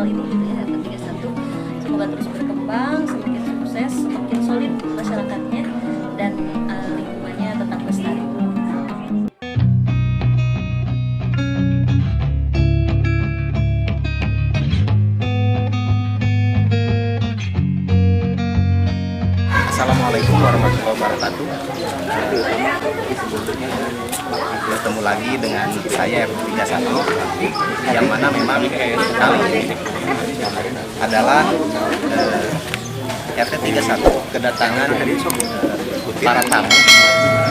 nasional ini gitu ya, ke-31. Semoga terus berkembang, semakin sukses, semakin solid masyarakatnya, dan lingkungannya tetap lestari. Assalamualaikum warahmatullahi wabarakatuh. Bertemu lagi dengan saya RT31, yang mana memang kali ini adalah RT31 kedatangan para tamu,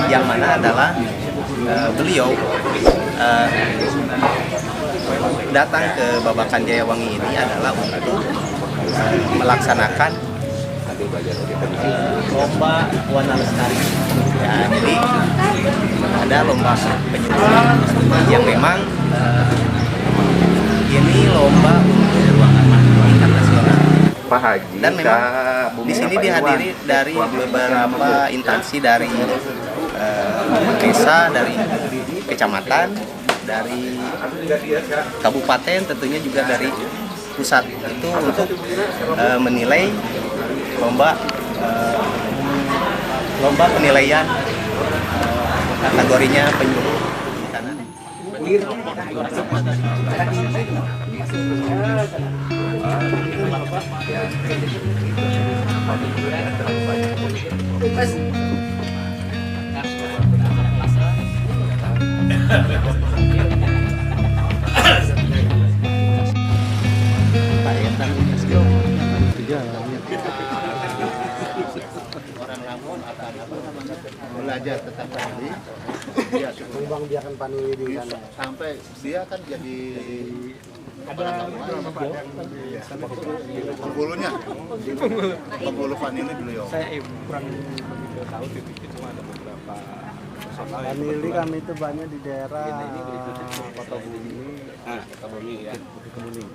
yang mana adalah beliau datang ke Babakan Jayawangi ini adalah untuk melaksanakan lomba warna lestari. Ya, jadi ada lomba penyusunan yang memang ini lomba untuk tingkat nasional. Pak Haji, Dan memang di sini dihadiri dari beberapa instansi dari desa, dari kecamatan, dari kabupaten, tentunya juga dari pusat, itu untuk menilai lomba penilaian kategorinya penyuluh tanah. Orang Lampung akan belajar tetap tadi, dia biarkan panili di sana. sampai dia kan jadi penghulunya, penghulu vanili beliau. Saya kurang begitu tahu titiknya, cuma ada beberapa personal. Panili kami itu banyak di daerah Kota Bumi ya, Bukit Kemuning.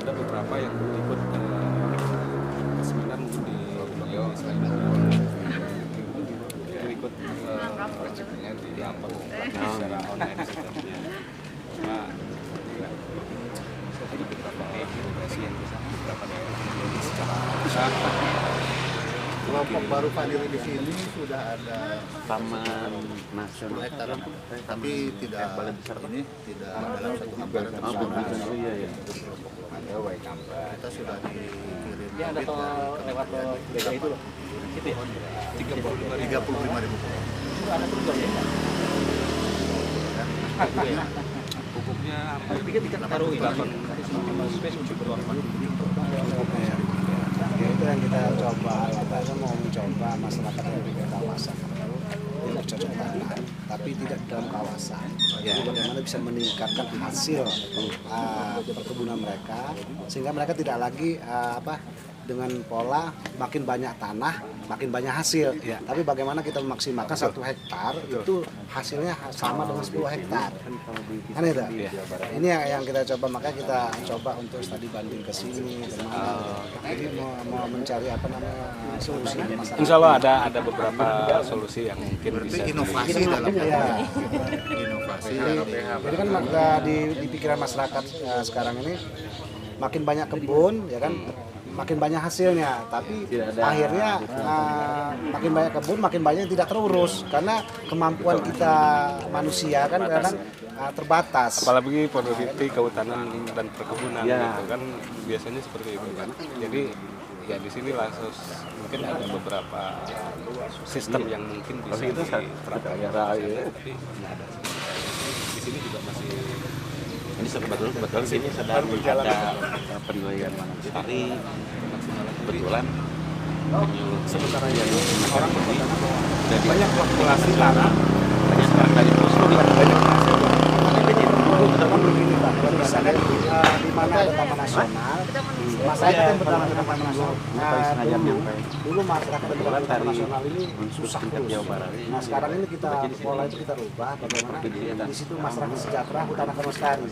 Ada beberapa yang ikut seminar mungkin di beliau ikut proyeknya di Ampel secara online sistemnya. Cuma jadi beberapa edukasi yang bisa beberapa daerah menjadi secara besar. Kelompok baru vanili di sini sudah ada Taman 10 Nasional. hektar, tapi tidak ini tidak dalam satu gambaran bersama. Iya. Kita sudah dikirim Dia ada lewat BK itu loh. Itu ya? 35.000 pohon. Itu ada tugas ya? Pupuknya Tapi kita taruh ini. Space untuk berwarna. Itu yang kita coba, kita mau mencoba masyarakat yang di kawasan tidak cocok tanam, tapi tidak dalam kawasan. Jadi bagaimana bisa meningkatkan hasil perkebunan mereka, sehingga mereka tidak lagi dengan pola makin banyak tanah, makin banyak hasil. Ya. Tapi bagaimana kita memaksimalkan 1 hektar itu hasilnya sama dengan 10 hektar. Kan itu? Ya. Ini yang kita coba, makanya kita coba untuk tadi banding ke sini. Ini mau mencari solusi masalah. Insya Allah ada beberapa solusi yang mungkin Berarti bisa inovasi dalam Ya. inovasi. Jadi kan di pikiran masyarakat sekarang ini makin banyak kebun, ya kan, makin banyak hasilnya, tapi akhirnya makin banyak kebun, makin banyak yang tidak terurus karena kemampuan kita manusia kan kadang terbatas. apalagi produktiviti kehutanan dan perkebunan Ya. gitu kan biasanya seperti itu kan. Jadi ya di sini mungkin ada beberapa sistem yang mungkin bisa diterapkan. Tapi nggak ada. Di sini juga masih ini kebetulan sini sedang ada penilaian warna lestari. Kebetulan sementara yang orang dan banyak populasi tanah, banyak orang dari Oslo banyak hasil. Kan begini Pak, misalkan di mana ada taman nasional, masalah itu kan berdampak dengan taman nasional. Dulu masyarakat yang berada di taman nasional ini susah terus. Nah sekarang ini pola itu kita rubah, bagaimana di situ masyarakat sejahtera, hutan akan lestari.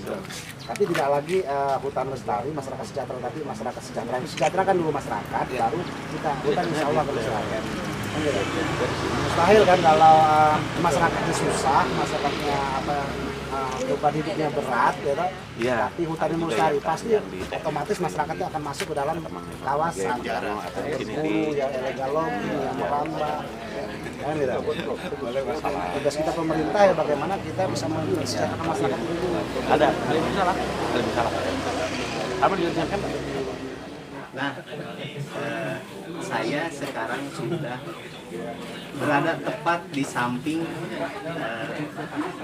Tapi tidak lagi hutan lestari, masyarakat sejahtera, tapi masyarakat sejahtera. Sejahtera kan dulu masyarakat, baru kita hutan insya Allah akan lestari. Mustahil kan kalau masyarakatnya susah, masyarakatnya beban hidupnya berat, gitu. Iya. Tapi hutannya melestari, pasti otomatis masyarakatnya akan masuk ke dalam kawasan. Hulu, yang illegal logging, yang merambah. Kan gitu. Tugas kita pemerintah ya bagaimana kita bisa mensejahterakan masyarakat itu. Ada lebih salah. Apa dikerjakan? Nah, saya sekarang sudah berada tepat di samping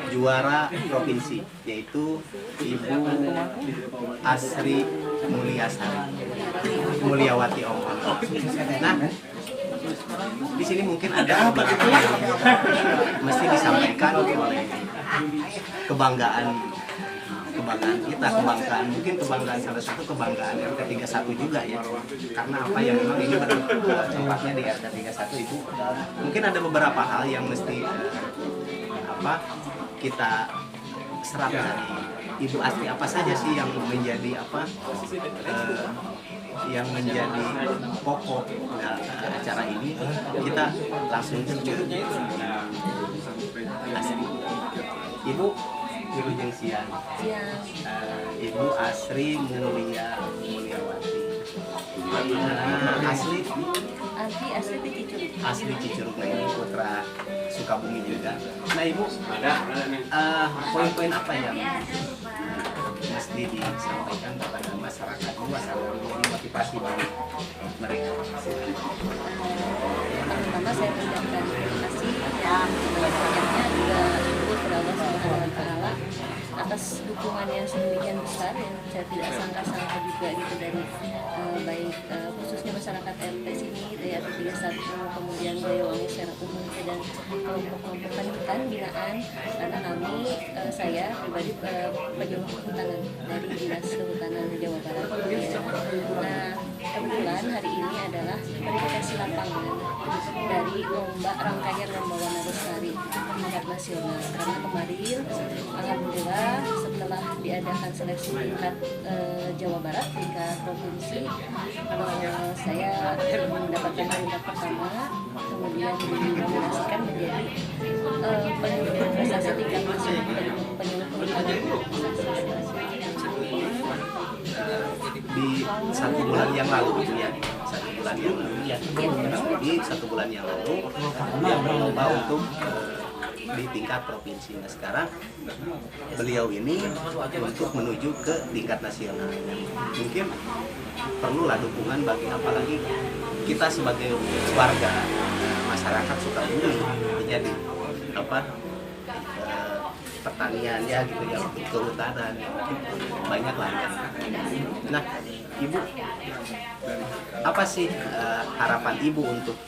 juara provinsi, yaitu Ibu Asri Mulyawati Omong. Nah, di sini mungkin ada beberapa yang mesti disampaikan oleh kebanggaan kita, mungkin kebanggaan salah satu kebanggaan RT 31 juga ya, karena apa ya, memang ini tempatnya di RT 31 Ibu. Mungkin ada beberapa hal yang mesti kita serap dari Ibu Asri. Apa saja sih yang menjadi yang menjadi pokok acara ini? Kita langsung terjun. Asri, Ibu Wilujeng Siang. Ibu Asri Mulyawati. Asli Cicurug. Nah, ini putra Sukabumi juga. Nah, Ibu, poin-poin apa yang mesti disampaikan kepada masyarakat luas agar menjadi motivasi bagi mereka? Pertama saya mengucapkan terima kasih yang sebanyak-banyaknya juga syukur kepada Allah Subhanahu wa Ta'ala atas dukungan yang sedemikian besar yang saya tidak sangka-sangka juga gitu dari baik khususnya masyarakat RT sini dari RT 31, kemudian Boyolali secara umum dan kelompok-kelompok hutan binaan, karena saya pribadi penyuluh kehutanan dari Dinas Kehutanan Jawa Barat. Nah, kebetulan hari ini adalah verifikasi lapangan dari lomba rangkaian lomba warna lestari tingkat nasional, karena kemarin alhamdulillah setelah diadakan seleksi tingkat Jawa Barat, tingkat provinsi, saya mendapatkan peringkat pertama, kemudian dinominasikan menjadi penyuluh prestasi tingkat nasional, penyuluh di 1 bulan yang lalu ya, 1 bulan yang lalu yang berlomba untuk di tingkat provinsi. Nah, sekarang beliau ini untuk menuju ke tingkat nasional. Mungkin perlulah dukungan bagi, apalagi kita sebagai warga masyarakat Sukabumi, jadi pertanian ya gitu ya, untuk kehutanan banyak lah ya. Nah, Ibu, apa sih harapan Ibu untuk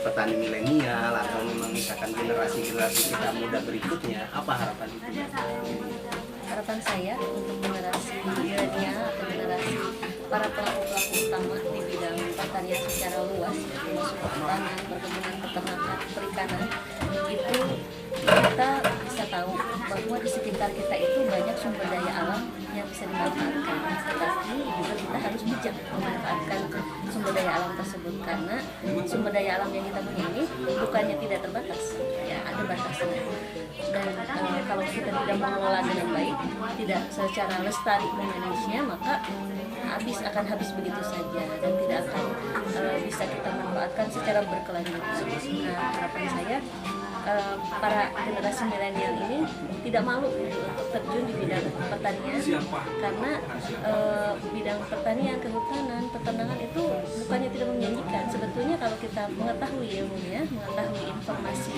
petani milenial atau memang misalkan generasi kita muda berikutnya? Apa harapan Ibu? Harapan saya untuk generasi milenial atau generasi para pelaku-pelaku utama di bidang pertanian secara luas, termasuk pertanian, perkebunan, peternakan, perikanan, itu kita bisa tahu bahwa di sekitar kita itu banyak sumber daya alam yang bisa dimanfaatkan, tetapi juga kita harus bijak memanfaatkan sumber daya alam tersebut, karena sumber daya alam yang kita punya ini bukannya tidak terbatas, ya ada batasnya. Dan kalau kita tidak mengelola dengan baik, tidak secara lestari memanagenya, maka akan habis begitu saja dan tidak akan bisa kita manfaatkan secara berkelanjutan. Nah, harapan saya para generasi milenial ini tidak malu untuk terjun di bidang pertanian, karena bidang pertanian, kehutanan, peternakan itu bukannya tidak menjanjikan. Sebetulnya kalau kita mengetahui ilmunya, mengetahui informasi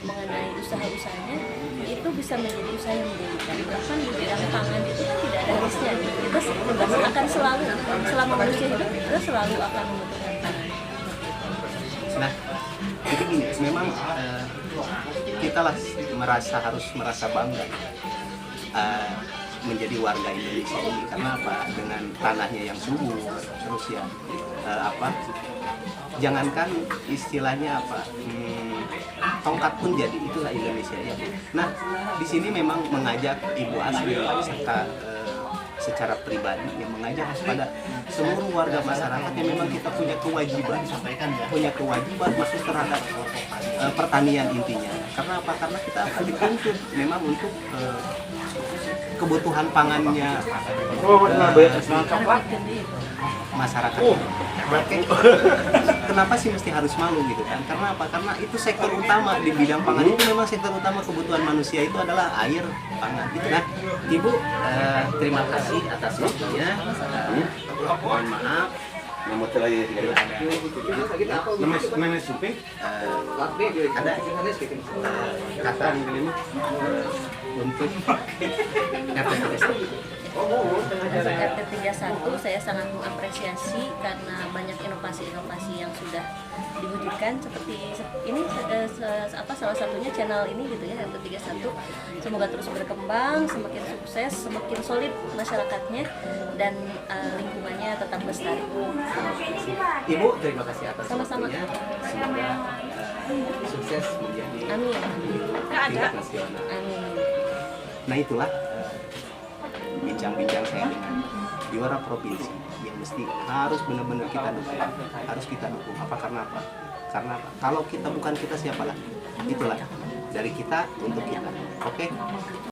mengenai usaha-usahanya, itu bisa menjadi usaha yang menjanjikan. Bahkan di bidang pangan itu kan tidak ada habisnya. Kita akan selalu, selama manusia hidup, kita selalu akan membutuhkan pangan. Nah, jadi gini, memang kita harus merasa bangga menjadi warga Indonesia ini, karena apa? Dengan tanahnya yang subur, terus ya jangankan istilahnya tongkat pun jadi, itulah Indonesia ya. Nah, di sini memang mengajak Ibu Asri serta secara pribadi yang mengajak kepada seluruh warga masyarakat yang memang kita punya kewajiban masuk terhadap pertanian intinya. Karena apa? Karena kita akan dituntut memang untuk kebutuhan pangannya masyarakat. Kenapa sih mesti harus malu gitu kan? Karena apa? Karena itu sektor utama di bidang pangan itu memang sektor utama kebutuhan manusia itu adalah air, pangan. Gitu. Nah, Ibu terima kasih atas waktunya. Mohon maaf. Ada kata untuk Untuk RT 31 saya sangat mengapresiasi karena banyak inovasi-inovasi yang sudah diwujudkan seperti ini salah satunya channel ini gitu ya, RT 31. Semoga terus berkembang, semakin sukses, semakin solid masyarakatnya dan lingkungannya tetap lestari. Ibu terima kasih atas Sama-sama. waktunya. Semoga sukses menjadi Amin. tingkat nasional. Amin. Nah itulah bincang-bincang saya dengan juara provinsi yang mesti harus benar-benar kita dukung, harus kita dukung. Apa karena apa? Karena apa? Kalau kita bukan kita siapa lagi? Itulah dari kita untuk kita. Oke?